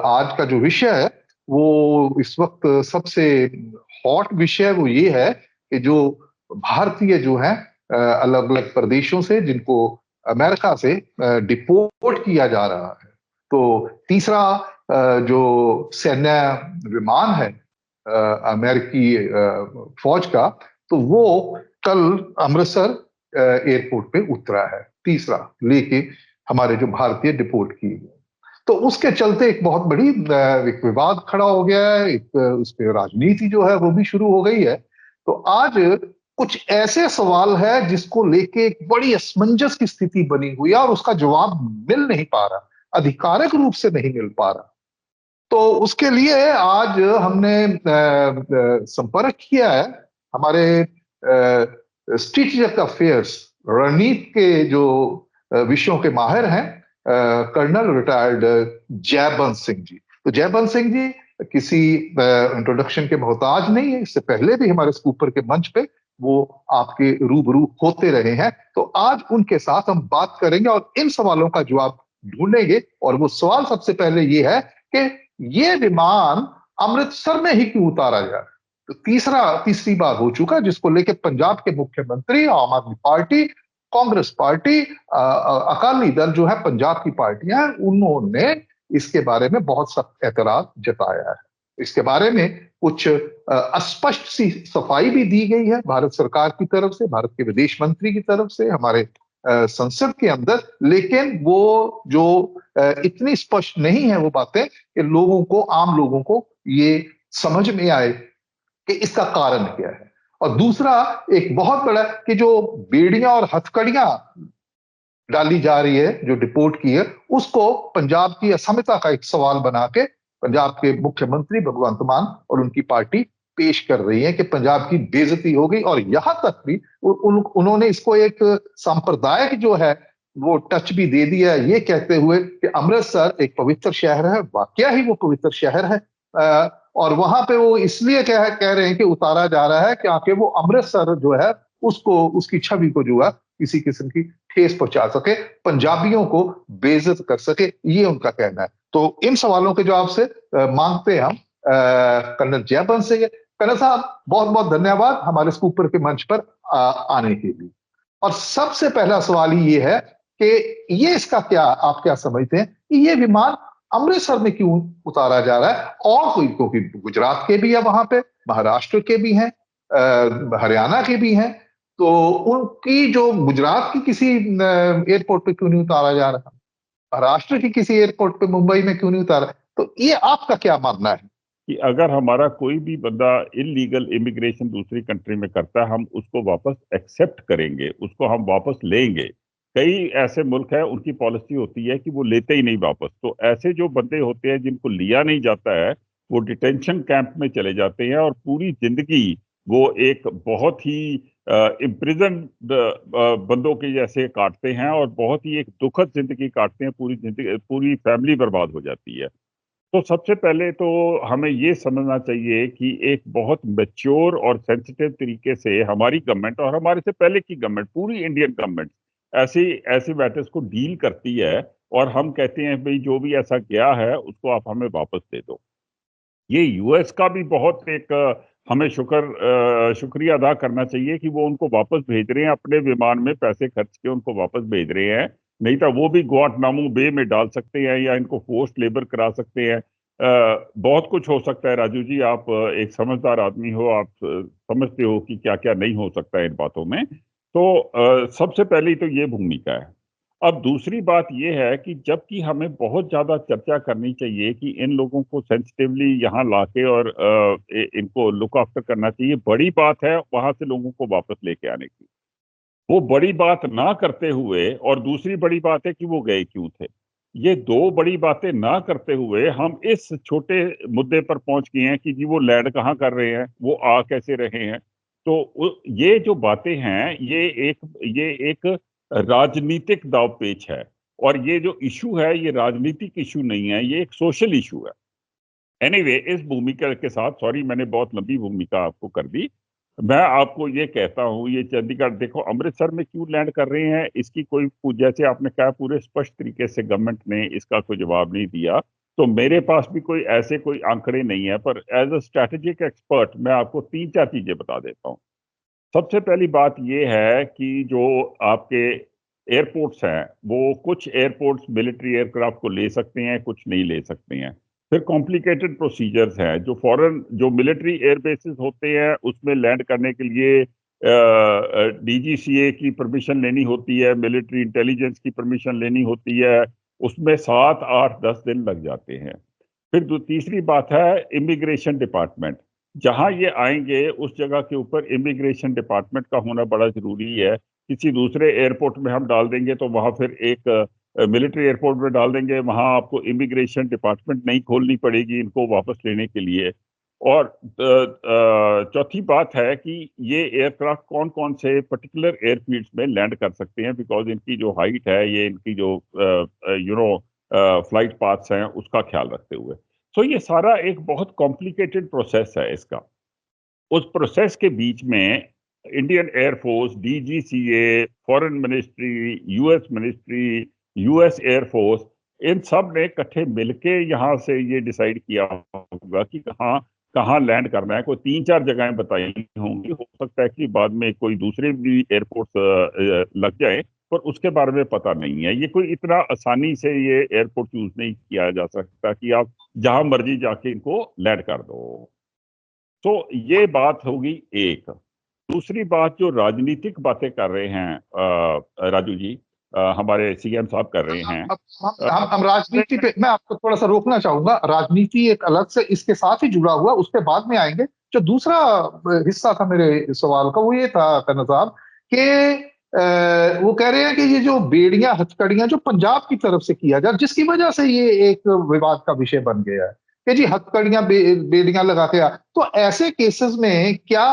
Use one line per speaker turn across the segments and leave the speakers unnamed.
आज का जो विषय है वो इस वक्त सबसे हॉट विषय वो ये है कि जो भारतीय जो है अलग अलग प्रदेशों से जिनको अमेरिका से डिपोर्ट किया जा रहा है। तो तीसरा जो सैन्य विमान है अमेरिकी फौज का, तो वो कल अमृतसर एयरपोर्ट पे उतरा है, तीसरा लेके हमारे जो भारतीय डिपोर्ट किए गए। तो उसके चलते एक बहुत बड़ी एक विवाद खड़ा हो गया है, एक उस पे राजनीति जो है वो भी शुरू हो गई है। तो आज कुछ ऐसे सवाल है जिसको लेके एक बड़ी असमंजस की स्थिति बनी हुई है और उसका जवाब मिल नहीं पा रहा, आधिकारिक रूप से नहीं मिल पा रहा। तो उसके लिए आज हमने संपर्क किया है हमारे स्ट्रेटेजिक अफेयर्स रणनीति के जो विषयों के माहिर हैं, कर्नल रिटायर्ड जयबंत सिंह जी। तो जयबंत सिंह जी किसी इंट्रोडक्शन के मोहताज नहीं है, इससे पहले भी हमारे स्कूपर के मंच पे वो आपके रूबरू होते रहे हैं। तो आज उनके साथ हम बात करेंगे और इन सवालों का जवाब ढूंढेंगे। और वो सवाल सबसे पहले ये है कि ये विमान अमृतसर में ही क्यों उतारा जाए। तो तीसरी बार हो चुका जिसको लेके पंजाब के मुख्यमंत्री, आम आदमी पार्टी, कांग्रेस पार्टी, अकाली दल जो है पंजाब की पार्टियां, उन्होंने इसके बारे में बहुत सख्त एतराज जताया है। इसके बारे में कुछ अस्पष्ट सी सफाई भी दी गई है भारत सरकार की तरफ से, भारत के विदेश मंत्री की तरफ से, हमारे संसद के अंदर। लेकिन वो जो इतनी स्पष्ट नहीं है वो बातें कि लोगों को, आम लोगों को ये समझ में आए कि इसका कारण क्या है। और दूसरा एक बहुत बड़ा कि जो बेड़ियां और हथकड़ियां डाली जा रही है, जो डिपोर्ट की है, उसको पंजाब की असमिता का एक सवाल बना के पंजाब के मुख्यमंत्री भगवंत मान और उनकी पार्टी पेश कर रही है कि पंजाब की बेइज्जती हो गई। और यहां तक भी उन्होंने इसको एक सांप्रदायिक जो है वो टच भी दे दिया है, ये कहते हुए कि अमृतसर एक पवित्र शहर है। वाकया ही वो पवित्र शहर है, और वहां पे वो इसलिए कह रहे हैं कि उतारा जा रहा है क्योंकि वो अमृतसर जो है उसको, उसकी छवि को जो है किसी किस्म की ठेस पहुंचा सके, पंजाबियों को बेइज्जत कर सके, ये उनका कहना है। तो इन सवालों के जवाब से मांगते हैं हम कर्नल जयबंत से। कर्नल साहब, बहुत बहुत धन्यवाद हमारे स्कूपर के मंच पर आने के लिए। और सबसे पहला सवाल ही ये है कि ये इसका क्या, आप क्या समझते हैं कि ये विमान अमृतसर में क्यों उतारा जा रहा है? और कोई, क्योंकि गुजरात के भी है वहां पे, महाराष्ट्र के भी हैं, हरियाणा के भी हैं, तो उनकी जो गुजरात की किसी एयरपोर्ट पे क्यों नहीं उतारा जा रहा, महाराष्ट्र की किसी एयरपोर्ट पे, मुंबई में क्यों नहीं उतारा? तो ये आपका क्या मानना है
कि अगर हमारा कोई भी बंदा इलीगल इमिग्रेशन दूसरी कंट्री में करता है, हम उसको वापस एक्सेप्ट करेंगे, उसको हम वापस लेंगे। कई ऐसे मुल्क हैं उनकी पॉलिसी होती है कि वो लेते ही नहीं वापस। तो ऐसे जो बंदे होते हैं जिनको लिया नहीं जाता है, वो डिटेंशन कैंप में चले जाते हैं और पूरी जिंदगी वो एक बहुत ही इम्प्रिजन बंदों के जैसे काटते हैं और बहुत ही एक दुखद जिंदगी काटते हैं। पूरी जिंदगी, पूरी फैमिली बर्बाद हो जाती है। तो सबसे पहले तो हमें ये समझना चाहिए कि एक बहुत मैच्योर और सेंसिटिव तरीके से हमारी गवर्नमेंट और हमारे से पहले की गवर्नमेंट, पूरी इंडियन गवर्नमेंट ऐसी ऐसी मैटर्स को डील करती है। और हम कहते हैं भाई जो भी ऐसा गया है उसको आप हमें वापस दे दो। ये यूएस का भी बहुत एक हमें शुक्रिया अदा करना चाहिए कि वो उनको वापस भेज रहे हैं, अपने विमान में पैसे खर्च के उनको वापस भेज रहे हैं। नहीं तो वो भी गुआंटानामो बे में डाल सकते हैं या इनको फोर्स्ड लेबर करा सकते हैं। बहुत कुछ हो सकता है। राजू जी, आप एक समझदार आदमी हो, आप समझते हो कि क्या क्या नहीं हो सकता है इन बातों में। तो सबसे पहले तो ये भूमिका है। अब दूसरी बात यह है कि जबकि हमें बहुत ज्यादा चर्चा करनी चाहिए कि इन लोगों को सेंसिटिवली यहाँ लाके और इनको लुक आफ्टर करना चाहिए, बड़ी बात है वहां से लोगों को वापस लेके आने की। वो बड़ी बात ना करते हुए, और दूसरी बड़ी बात है कि वो गए क्यों थे। ये दो बड़ी बातें ना करते हुए हम इस छोटे मुद्दे पर पहुंच गए हैं कि जी वो लैंड कहाँ कर रहे हैं, वो आ कैसे रहे हैं। तो ये जो बातें हैं ये एक राजनीतिक दांवपेच है। और ये जो इशू है ये राजनीतिक इशू नहीं है, ये एक सोशल इशू है। एनीवे, इस भूमिका के साथ, सॉरी मैंने बहुत लंबी भूमिका आपको कर दी, मैं आपको ये कहता हूँ ये चंडीगढ़ देखो अमृतसर में क्यों लैंड कर रहे हैं, इसकी कोई, जैसे आपने कहा, पूरे स्पष्ट तरीके से गवर्नमेंट ने इसका कोई जवाब नहीं दिया। तो मेरे पास भी कोई आंकड़े नहीं है, पर एज अ स्ट्रैटेजिक एक्सपर्ट मैं आपको 3-4 चीजें बता देता हूँ। सबसे पहली बात यह है कि जो आपके एयरपोर्ट्स हैं, वो कुछ एयरपोर्ट्स मिलिट्री एयरक्राफ्ट को ले सकते हैं, कुछ नहीं ले सकते हैं। फिर कॉम्प्लिकेटेड प्रोसीजर्स हैं, जो मिलिट्री एयरबेसेस होते हैं उसमें लैंड करने के लिए डीजीसीए की परमिशन लेनी होती है, मिलिट्री इंटेलिजेंस की परमिशन लेनी होती है, उसमें 7, 8, 10 दिन लग जाते हैं। फिर तीसरी बात है इमिग्रेशन डिपार्टमेंट। जहां ये आएंगे उस जगह के ऊपर इमिग्रेशन डिपार्टमेंट का होना बड़ा जरूरी है। किसी दूसरे एयरपोर्ट में हम डाल देंगे तो वहां फिर एक मिलिट्री एयरपोर्ट में डाल देंगे, वहां आपको इमिग्रेशन डिपार्टमेंट नहीं खोलनी पड़ेगी इनको वापस लेने के लिए। और चौथी बात है कि ये एयरक्राफ्ट कौन कौन से पर्टिकुलर एयरफील्ड्स में लैंड कर सकते हैं, बिकॉज इनकी जो हाइट है, ये इनकी जो फ्लाइट पाथ्स हैं, उसका ख्याल रखते हुए। तो ये सारा एक बहुत कॉम्प्लिकेटेड प्रोसेस है इसका। उस प्रोसेस के बीच में Indian air force, DGCA, foreign ministry, US ministry, US air force, इन सब ने इकट्ठे मिलके यहाँ से ये डिसाइड किया होगा कि कहाँ कहाँ लैंड करना है। कोई 3-4 जगहें बताई होंगी, हो सकता है कि बाद में कोई दूसरे भी एयरपोर्ट लग जाए, पर उसके बारे में पता नहीं है। ये कोई इतना आसानी से ये एयरपोर्ट यूज नहीं किया जा सकता कि आप जहां मर्जी जाके इनको लैंड कर दो। तो ये बात होगी एक। दूसरी बात, जो राजनीतिक बातें कर रहे हैं राजू जी, हमारे सीएम साहब कर रहे हैं।
अब हम राजनीति पे, मैं आपको थोड़ा सा रोकना चाहूंगा। राजनीति एक अलग से इसके साथ ही जुड़ा हुआ, उसके बाद में आएंगे। जो दूसरा हिस्सा था मेरे सवाल का, वो ये था कन्ना साहब कि वो कह रहे हैं कि ये जो बेड़ियां हथकड़ियां जो पंजाब की तरफ से किया जाए, जिसकी वजह से ये एक विवाद का विषय बन गया है कि जी हथकड़ियां बेड़ियां लगा के तो ऐसे केसेस में क्या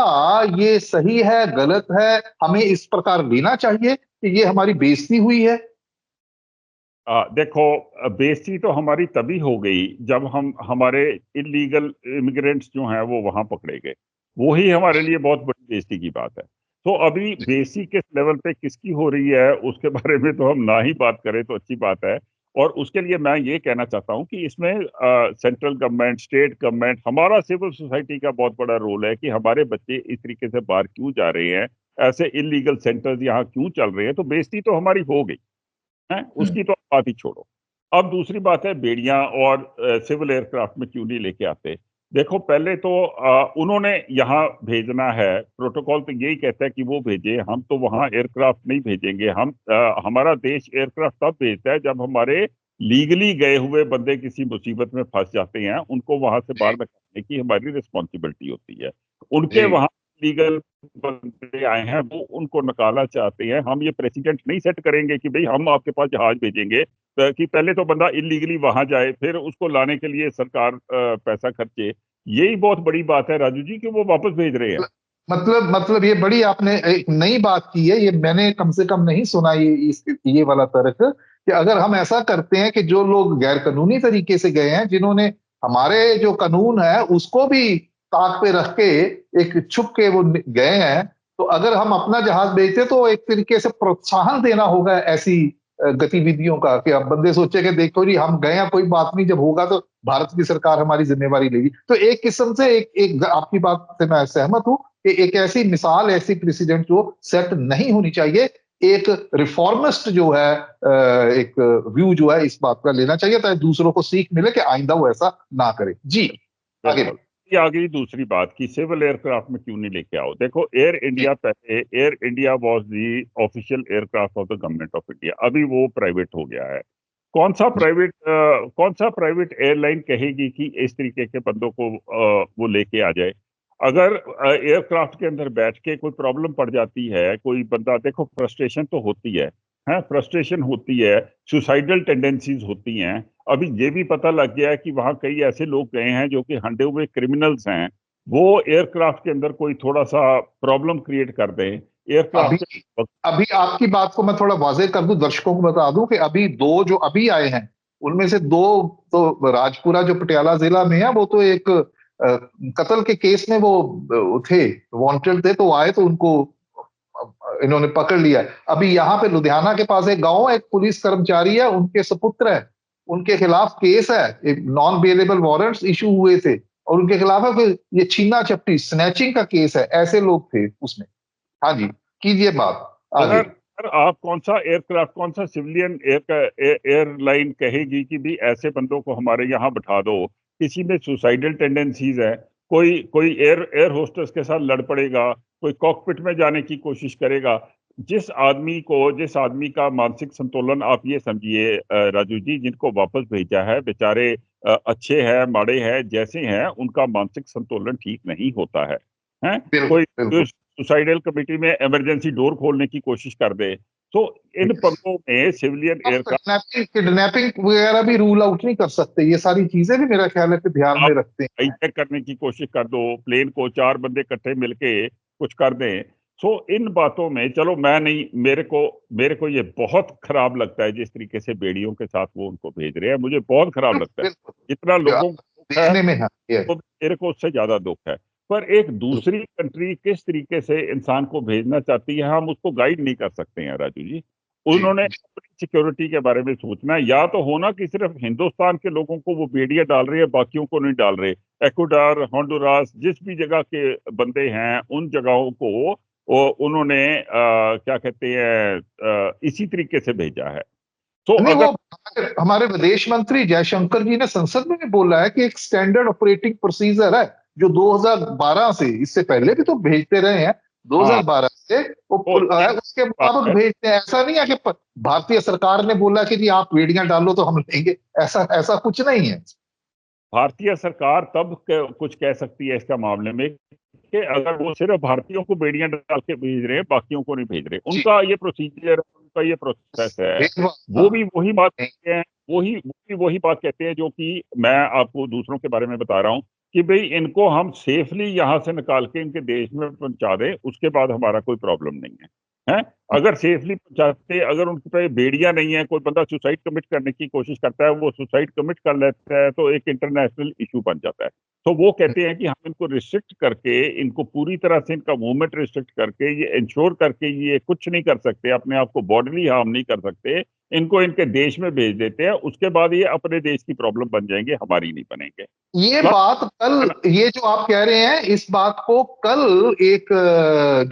ये सही है, गलत है? हमें इस प्रकार लेना चाहिए कि ये हमारी बेइज्जती हुई है?
देखो, बेइज्जती तो हमारी तभी हो गई जब हमारे इलीगल इमिग्रेंट्स जो हैं वो वहां पकड़े गए। वो ही हमारे लिए बहुत बड़ी बेइज्जती की बात है। तो अभी बेइज्जती किस लेवल पे किसकी हो रही है उसके बारे में तो हम ना ही बात करें तो अच्छी बात है। और उसके लिए मैं ये कहना चाहता हूँ कि इसमें सेंट्रल गवर्नमेंट, स्टेट गवर्नमेंट, हमारा सिविल सोसाइटी का बहुत बड़ा रोल है कि हमारे बच्चे इस तरीके से बाहर क्यों जा रहे हैं, ऐसे इलीगल सेंटर्स यहाँ क्यों चल रहे हैं। तो बेइज्जती तो हमारी हो गई है, उसकी तो बात ही छोड़ो। अब दूसरी बात है बेड़ियां और सिविल एयरक्राफ्ट में क्यों नहीं लेके आते। देखो, पहले तो उन्होंने यहाँ भेजना है, प्रोटोकॉल तो यही कहता है कि वो भेजे। हम तो वहाँ एयरक्राफ्ट नहीं भेजेंगे। हमारा देश एयरक्राफ्ट तब भेजता है जब हमारे लीगली गए हुए बंदे किसी मुसीबत में फंस जाते हैं, उनको वहां से बाहर निकालने की हमारी रिस्पॉन्सिबिलिटी होती है। उनके
जी।
वहां लीगल बंदे आए हैं, वो उनको निकालना चाहते हैं। हम ये प्रेसिडेंट नहीं सेट करेंगे कि भाई हम आपके पास जहाज भेजेंगे, कि पहले तो बंदा इलीगली वहां जाए, फिर उसको लाने के लिए सरकार पैसा खर्चे। यही बहुत बड़ी बात है राजू जी कि वो वापस भेज रहे हैं।
मतलब ये बड़ी आपने एक नई बात की है, ये मैंने कम से कम नहीं सुना ये वाला तर्क कि अगर हम ऐसा करते हैं कि जो लोग गैर कानूनी तरीके से गए हैं, जिन्होंने हमारे जो कानून है उसको भी ताक पे रख के एक छुप के वो गए हैं, तो अगर हम अपना जहाज बेचते तो एक तरीके से प्रोत्साहन देना होगा ऐसी गतिविधियों का, कि अब बंदे सोचे कि देखो जी हम गए हैं, कोई बात नहीं, जब होगा तो भारत की सरकार हमारी जिम्मेवारी लेगी। तो एक किस्म से एक आपकी बात से मैं सहमत हूं कि एक ऐसी मिसाल, ऐसी प्रेसिडेंट जो सेट नहीं होनी चाहिए। एक रिफॉर्मिस्ट जो है एक व्यू जो है इस बात का लेना चाहिए, ताकि दूसरों को सीख मिले कि आइंदा वो ऐसा ना करे। जी, आगे।
बिल्कुल। ये आ गई दूसरी बात कि सिविल एयरक्राफ्ट में क्यों नहीं लेके आओ। देखो, air India was the official aircraft of the government of India. अभी वो प्राइवेट हो गया है। कौन सा प्राइवेट एयरलाइन कहेगी कि इस तरीके के बंदों को वो लेके आ जाए। अगर एयरक्राफ्ट के अंदर बैठ के कोई प्रॉब्लम पड़ जाती है, कोई बंदा, देखो फ्रस्ट्रेशन तो होती है, फ्रस्ट्रेशन होती है, सुसाइडल टेंडेंसीज होती हैं। अभी ये भी पता लग गया है कि वहां कई ऐसे लोग गए हैं जो कि हंडे हुए क्रिमिनल्स हैं। वो एयरक्राफ्ट के अंदर कोई थोड़ा सा प्रॉब्लम क्रिएट कर दें
अभी
एयरक्राफ्ट के।
अभी आपकी बात को मैं थोड़ा वाज़ेह कर दूं, दर्शकों को बता दूं कि अभी दो जो अभी आए हैं, उनमें से दो तो राजपुरा जो पटियाला जिला में है, वो तो एक कत्ल के केस में वो थे, वांटेड थे, तो आए तो उनको इन्होंने पकड़ लिया। अभी यहाँ पे लुधियाना के पास एक गांव है, एक पुलिस कर्मचारी है, उनके सुपुत्र है, उनके खिलाफ केस है, एक नॉन बेलेबल वारंट्स इशू हुए थे और उनके खिलाफ है फिर ये छीना झपटी स्नैचिंग का केस है, ऐसे लोग थे उसमें। हाँ जी, कीजिए बात
अगर
आगे।
अगर आप कौन सा एयरक्राफ्ट, कौन सा सिविलियन एयरलाइन कहेगी कि भी ऐसे बंदों को हमारे यहाँ बैठा दो? किसी में सुसाइडल टेंडेंसीज है, कोई कोई एयर होस्टेस के साथ लड़ पड़ेगा, कोई कॉकपिट में जाने की कोशिश करेगा। जिस आदमी का मानसिक संतुलन, आप ये समझिए राजू जी, जिनको वापस भेजा है बेचारे अच्छे हैं, माड़े हैं, जैसे हैं, उनका मानसिक संतुलन ठीक नहीं होता है। हैं?
बिल्कुल
कोई
बिल्कुल।
सुसाइडल कमेटी में इमरजेंसी डोर खोलने की कोशिश कर दे, तो इन पंगों में सिविलियन
आप
एयरक्राफ्ट
किडनैपिंग वगैरह भी रूल आउट नहीं कर सकते, ये सारी चीजें भी मेरा ख्याल है कि ध्यान
आप
में रखते हैं।
हाईजैक करने की कोशिश कर दो, प्लेन को 4 बंदे इकट्ठे मिलके कुछ कर दें। सो इन बातों में चलो, मैं नहीं, मेरे को ये बहुत खराब लगता है जिस तरीके से बेड़ियों के साथ वो उनको भेज रहे हैं, मुझे बहुत खराब लगता है।
बिल्कुल
जितना
बिल्कुल,
लोगों को दुख है,
देखने में है ये।
तो मेरे को उससे ज्यादा दुख है। पर एक दूसरी कंट्री किस तरीके से इंसान को भेजना चाहती है, हम उसको गाइड नहीं कर सकते हैं राजू जी।
जी
उन्होंने
जी।
अपनी सिक्योरिटी के बारे में सोचना है, या तो होना कि सिर्फ हिंदुस्तान के लोगों को वो बेड़ियां डाल रहे हैं, बाकियों को नहीं डाल रहे। इक्वाडोर, होंडुरास, जिस भी जगह के बंदे हैं, उन जगहों को उन्होंने क्या कहते हैं, इसी तरीके से भेजा है। तो
नहीं, वो
अगर
हमारे विदेश मंत्री जयशंकर जी ने संसद में भी बोला है कि एक स्टैंडर्ड ऑपरेटिंग प्रोसीजर है जो 2012 से, इससे पहले भी तो भेजते रहे हैं,
हाँ,
2012 से वो
तो
है,
एक
उसके
बात
मुताबिक
है,
भेजते हैं। ऐसा नहीं है कि भारतीय सरकार ने बोला कि जी आप बेड़ियां डालो तो हम लेंगे, ऐसा ऐसा कुछ नहीं है।
भारतीय सरकार तब कुछ कह सकती है इसका मामले में कि अगर वो सिर्फ भारतीयों को बेड़ियां डाल के भेज रहे हैं, बाकियों को नहीं भेज रहे।
जी,
उनका ये प्रोसीजर, उनका ये प्रोसेस है।
भेदभाव
वो भी
हाँ,
वही बात
नहीं,
कहते हैं, वही बात कहते हैं जो कि मैं आपको दूसरों के बारे में बता रहा हूँ, कि भाई इनको हम सेफली यहाँ से निकाल के इनके देश में पहुंचा दें, उसके बाद हमारा कोई प्रॉब्लम नहीं है। हैं? अगर सेफली पहुंचाते, अगर उनके पे बेड़ियां नहीं है, कोई बंदा सुसाइड कमिट करने की कोशिश करता है, वो सुसाइड कमिट कर लेता है, तो एक इंटरनेशनल इशू बन जाता है। तो वो कहते हैं कि हम इनको रिस्ट्रिक्ट करके, इनको पूरी तरह से इनका मूवमेंट रिस्ट्रिक्ट करके, ये इंश्योर करके ये कुछ नहीं कर सकते, अपने आप को बॉडीली हार्म नहीं कर सकते, इनको इनके देश में भेज देते हैं। उसके बाद ये अपने देश की प्रॉब्लम बन जाएंगे, हमारी नहीं बनेंगे।
ये
प्लस
बात कल, ये जो आप कह रहे हैं इस बात को कल एक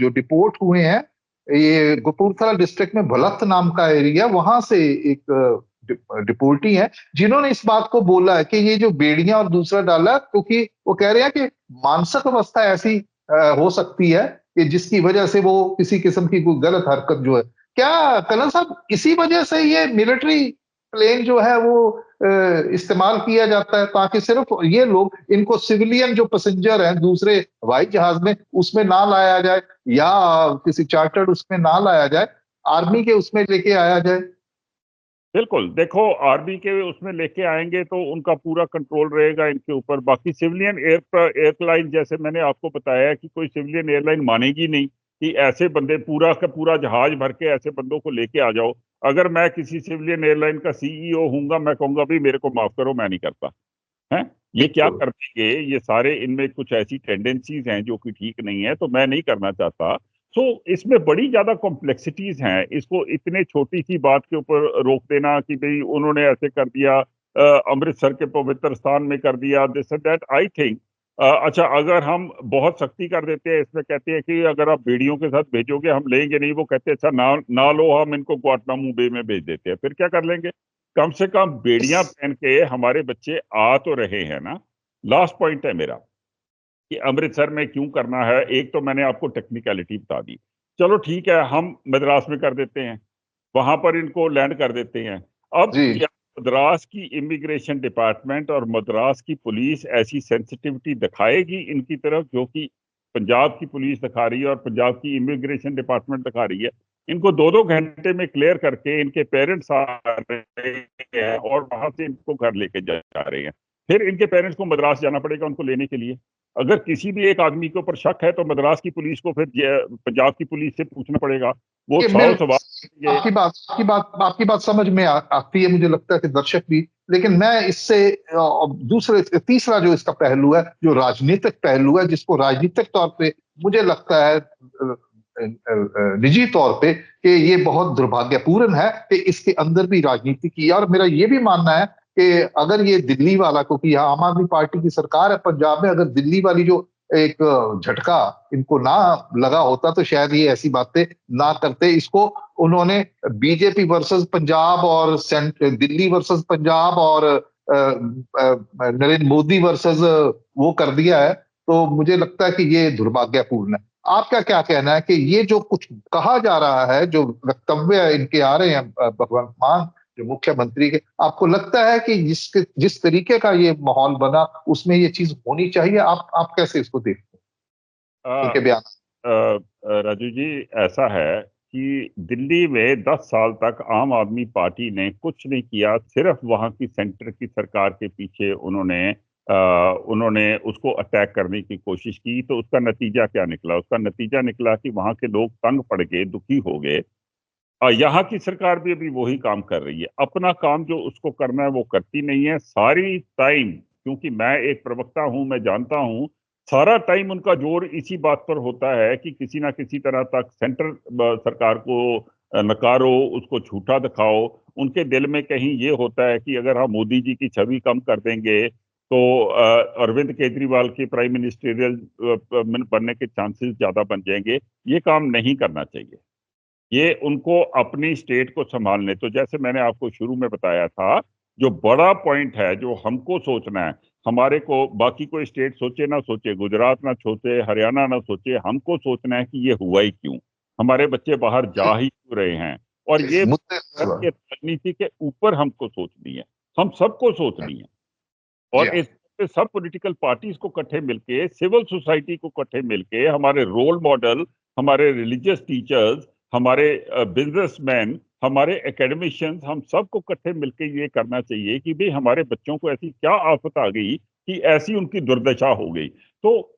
जो डिपोर्ट हुए हैं, ये कपूरथला डिस्ट्रिक्ट में भलत नाम का एरिया, वहां से एक डिपोर्टी है जिन्होंने इस बात को बोला है कि ये जो बेड़ियां और दूसरा डाला, क्योंकि वो कह रहे हैं कि मानसिक अवस्था ऐसी हो सकती है कि जिसकी वजह से वो किसी किस्म की कोई गलत हरकत जो है। क्या कलन साहब इसी वजह से ये मिलिट्री प्लेन जो है वो इस्तेमाल किया जाता है ताकि सिर्फ ये लोग, इनको सिविलियन जो पैसेंजर हैं दूसरे हवाई जहाज में उसमें ना लाया जाए या किसी चार्टर्ड उसमें ना लाया जाए, आर्मी के उसमें लेके आया जाए?
बिल्कुल, देखो, आर्मी के उसमें लेके आएंगे तो उनका पूरा कंट्रोल रहेगा इनके ऊपर। बाकी सिविलियन एयरलाइन, जैसे मैंने आपको बताया कि कोई सिविलियन एयरलाइन मानेगी नहीं कि ऐसे बंदे, पूरा का पूरा जहाज भर के ऐसे बंदों को लेके आ जाओ। अगर मैं किसी सिविलियन एयरलाइन का सीईओ हूंगा, मैं कहूंगा भी मेरे को माफ करो, मैं नहीं करता। हैं? ये क्या
बिल्कुल।
कर देंगे, ये सारे, इनमें कुछ ऐसी टेंडेंसीज हैं जो कि ठीक नहीं है, तो मैं नहीं करना चाहता। सो इसमें बड़ी ज्यादा कॉम्प्लेक्सिटीज हैं, इसको इतने छोटी सी बात के ऊपर रोक देना कि भाई उन्होंने ऐसे कर दिया, अमृतसर के पवित्र स्थान में कर दिया, this and that, I think. अच्छा, अगर हम बहुत सख्ती कर देते हैं इसमें, कहते हैं कि अगर आप बेड़ियों के साथ भेजोगे हम लेंगे नहीं, वो कहते हैं अच्छा ना ना लो, हम इनको ग्वांटानामो बे में भेज देते हैं, फिर क्या कर लेंगे? कम से कम बेड़ियां
इस
पहन के हमारे बच्चे आ तो रहे हैं ना। लास्ट पॉइंट है मेरा कि अमृतसर में क्यों करना है। एक तो मैंने आपको टेक्निकलिटी बता दी, चलो ठीक है, हम मद्रास में कर देते हैं, वहां पर इनको लैंड कर देते हैं। अब
जी
क्या मद्रास की इमिग्रेशन डिपार्टमेंट और मद्रास की पुलिस ऐसी सेंसिटिविटी दिखाएगी इनकी तरफ जो कि पंजाब की पुलिस दिखा रही है और पंजाब की इमिग्रेशन डिपार्टमेंट दिखा रही है? इनको 2-2 घंटे में क्लियर करके इनके पेरेंट्स आ रहे हैं और वहां से इनको घर लेके जा रहे हैं। फिर इनके पेरेंट्स को मद्रास जाना पड़ेगा उनको लेने के लिए। अगर किसी भी एक आदमी के ऊपर शक है तो मद्रास की पुलिस को फिर पंजाब की पुलिस से पूछना पड़ेगा। वो
ये
100 सवाल ये
आपकी बात समझ में आती है, मुझे लगता है कि दर्शक भी। लेकिन मैं इससे दूसरे तीसरा जो इसका पहलू है, जो राजनीतिक पहलू है, जिसको राजनीतिक तौर पे मुझे लगता है निजी तौर पे कि ये बहुत दुर्भाग्यपूर्ण है कि इसके अंदर भी राजनीति की है। और मेरा ये भी मानना है कि अगर ये दिल्ली वाला, क्योंकि यहाँ आम आदमी पार्टी की सरकार है पंजाब में, अगर दिल्ली वाली जो एक झटका इनको ना लगा होता तो शायद ये ऐसी बातें ना करते। इसको उन्होंने बीजेपी वर्सेस पंजाब और दिल्ली वर्सेस पंजाब और नरेंद्र मोदी वर्सेस वो कर दिया है। तो मुझे लगता है कि ये दुर्भाग्यपूर्ण है। आपका क्या कहना है कि ये जो कुछ कहा जा रहा है, जो वक्तव्य इनके आ रहे हैं भगवंत मान जो मुख्यमंत्री के, आपको लगता है कि जिस तरीके का ये माहौल बना उसमें ये चीज होनी चाहिए? आप कैसे इसको देखते हैं इनके बयान?
राजू जी, ऐसा है कि दिल्ली में 10 साल तक आम आदमी पार्टी ने कुछ नहीं किया, सिर्फ वहां की सेंटर की सरकार के पीछे उन्होंने उसको अटैक करने की कोशिश की। तो उसका नतीजा क्या निकला? उसका नतीजा निकला कि वहां के लोग तंग पड़ गए, दुखी हो गए। यहाँ की सरकार भी अभी वही काम कर रही है। अपना काम जो उसको करना है वो करती नहीं है सारी टाइम। क्योंकि मैं एक प्रवक्ता हूं, मैं जानता हूं सारा टाइम उनका जोर इसी बात पर होता है कि किसी ना किसी तरह तक सेंटर सरकार को नकारो, उसको झूठा दिखाओ। उनके दिल में कहीं ये होता है कि अगर हम मोदी जी की छवि कम कर देंगे तो अरविंद केजरीवाल के प्राइम मिनिस्टरियल बनने के चांसेस ज्यादा बन जाएंगे। ये काम नहीं करना चाहिए। ये उनको अपनी स्टेट को संभालने, तो जैसे मैंने आपको शुरू में बताया था, जो बड़ा पॉइंट है जो हमको सोचना है, हमारे को बाकी कोई स्टेट सोचे ना सोचे, गुजरात ना सोचे, हरियाणा ना सोचे, हमको सोचना है कि ये हुआ ही क्यों, हमारे बच्चे बाहर जा ही क्यों रहे हैं। और ये
मुद्दे
भारत के राजनीति के ऊपर हमको सोचनी है, हम सबको सोचनी है।
जी
और
हाँ।
इस पे सब पॉलिटिकल पार्टीज को इकट्ठे मिलके, सिविल सोसाइटी को इकट्ठे मिलके, हमारे रोल मॉडल, हमारे रिलीजियस टीचर्स, हमारे बिजनेसमैन, हमारे एकेडमिशियंस, हम सबको इकट्ठे मिलके ये करना चाहिए कि भाई हमारे बच्चों को ऐसी क्या आफत आ गई कि ऐसी उनकी दुर्दशा हो गई। तो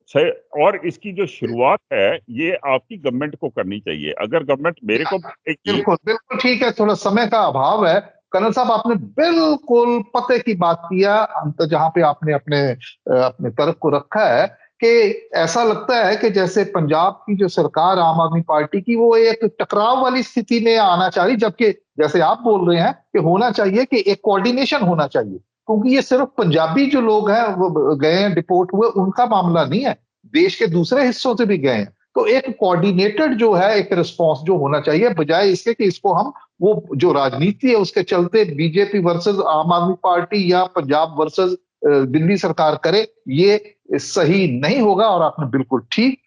और इसकी जो शुरुआत है ये आपकी गवर्नमेंट को करनी चाहिए। अगर गवर्नमेंट मेरे को बोलेगी।
बिल्कुल बिल्कुल ठीक है, थोड़ा समय का अभाव है। कर्नल साहब, आपने बिल्कुल पते की बात किया, जहां पे आपने अपने अपने तर्क को रखा है कि ऐसा लगता है कि जैसे पंजाब की जो सरकार आम आदमी पार्टी की, वो एक टकराव वाली स्थिति में आना चाह रही, जबकि जैसे आप बोल रहे हैं कि होना चाहिए कि एक कोऑर्डिनेशन होना चाहिए, क्योंकि ये सिर्फ पंजाबी जो लोग हैं वो गए हैं डिपोर्ट हुए, उनका मामला नहीं है, देश के दूसरे हिस्सों से भी गए हैं। तो एक कोऑर्डिनेटेड जो है एक रिस्पांस जो होना चाहिए, बजाय इसके कि इसको हम वो जो राजनीति है उसके चलते बीजेपी वर्सेस आम आदमी पार्टी या पंजाब वर्सेस दिल्ली सरकार करे, ये सही नहीं होगा। और आपने बिल्कुल ठीक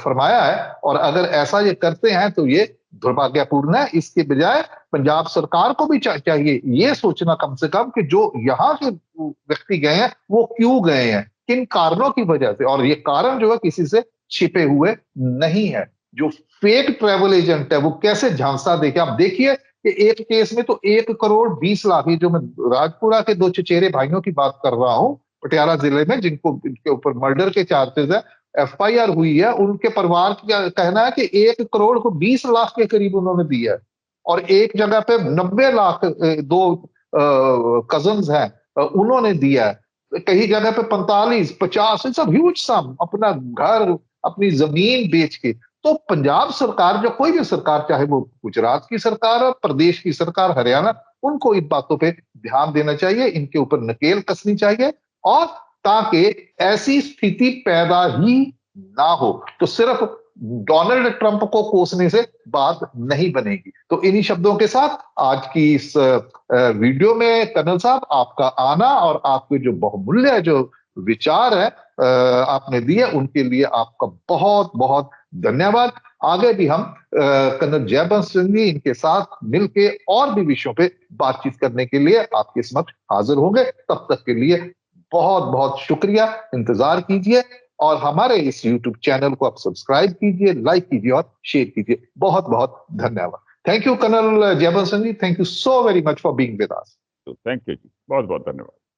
फरमाया है। और अगर ऐसा ये करते हैं तो ये दुर्भाग्यपूर्ण है। इसके बजाय पंजाब सरकार को भी चाहिए ये सोचना कम से कम कि जो यहाँ के व्यक्ति गए हैं वो क्यों गए हैं, किन कारणों की वजह से, और ये कारण जो है किसी से छिपे हुए नहीं है। जो फेक ट्रैवल एजेंट है वो कैसे झांसा देके, आप देखिए कि एक केस में तो 1 करोड़ 20 लाख, ये जो मैं राजपुरा के 2 चचेरे भाइयों की बात कर रहा हूं पटियाला जिले में, जिनको इनके ऊपर मर्डर के चार्जेस है, एफआईआर हुई है, उनके परिवार का कहना है कि 1 करोड़ 20 लाख के करीब उन्होंने दिया है। और एक जगह पे 90 लाख दो कजन्स हैं उन्होंने दिया है। कहीं जगह पे 45 50 सब ह्यूज सम, अपना घर अपनी जमीन बेच के। तो पंजाब सरकार, जो कोई भी सरकार, चाहे वो गुजरात की सरकार हो, प्रदेश की सरकार, हरियाणा, उनको इन बातों पे ध्यान देना चाहिए, इनके ऊपर नकेल कसनी चाहिए, और ताकि ऐसी स्थिति पैदा ही ना हो। तो सिर्फ डोनाल्ड ट्रंप को कोसने से बात नहीं बनेगी। तो इन्हीं शब्दों के साथ आज की इस वीडियो में कर्नल साहब आपका आना और आपके जो बहुमूल्य जो विचार है आपने दिए, उनके लिए आपका बहुत बहुत धन्यवाद। आगे भी हम कर्नल जयबंश सिंह जी इनके साथ मिलके और भी विषयों पे बातचीत करने के लिए आपके समक्ष हाजिर होंगे। तब तक के लिए बहुत बहुत शुक्रिया, इंतजार कीजिए और हमारे इस YouTube चैनल को आप सब्सक्राइब कीजिए, लाइक कीजिए और शेयर कीजिए। बहुत बहुत धन्यवाद। Thank you colonel Jaibansh Singh ji, thank you so very much for being with us.
Thank you ji, बहुत बहुत धन्यवाद।